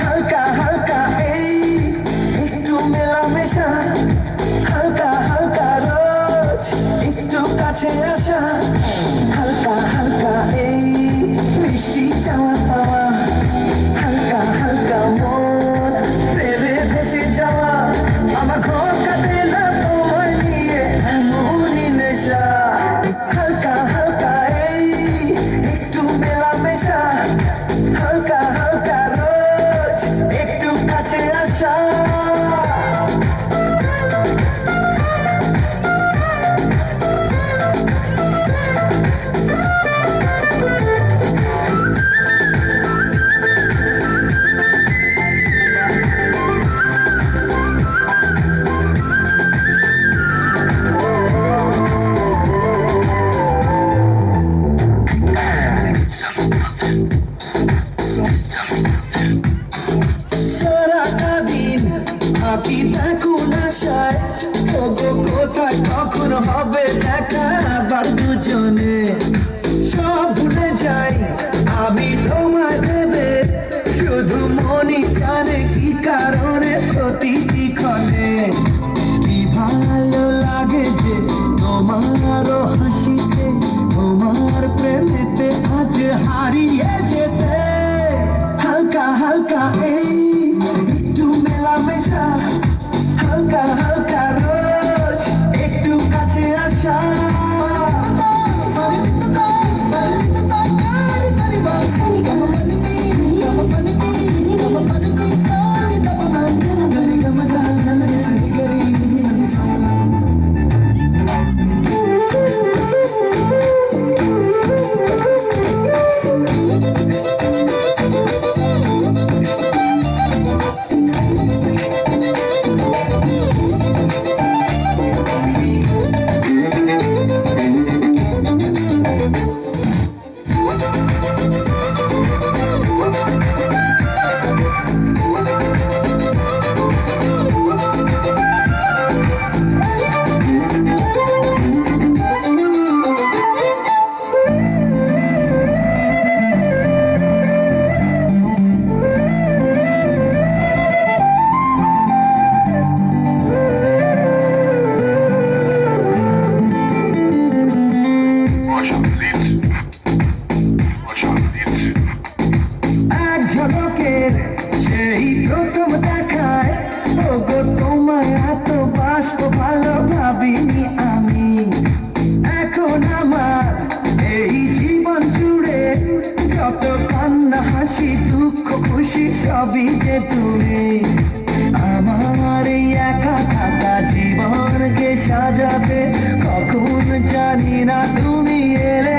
হালকা হালকা এই একটু মেলামেশা, হালকা হালকা রোজ একটু কাছে আসা, হালকা হালকা এই মিষ্টি চাওয়া পাওয়া, হালকা হালকা মন প্রেমে ভেসে যাওয়া, আমার ঘর কাটে না তোমায় নিয়ে এমনই নেশা। হালকা হালকা এই একটু মেলামেশা, হালকা হালকা রোজ একটু কাছে আসা। সারাটা দিন আঁকি দেখুন আশায়, ওগো কোথায় কখন হবে দেখা আবার দুজনে। সব ভুলে যাই আমি তোমায় ভেবে, শুধু মনই জানে কি কারণে প্রতিটি ক্ষণে। কি ভালো লাগে যে তোমারও হাসিতে, তোমার প্রেমেতে আজ হারিয়ে যেতে। হালকা হালকা এই একটু মেলামেশা, হালকা হালকা রোজ একটু কাছে আসা। এক ঝলকের সেই প্রথম দেখায়, ওগো তোমায় এত বাসবো ভালো ভাবিনি আমি। এখন আমার এই জীবন জুড়ে যত কান্না হাসি দুঃখ খুশি সবই যে তুমি। আমার এই একা থাকা জীবনকে সাজাবে কখন জানি না, তুমি এলে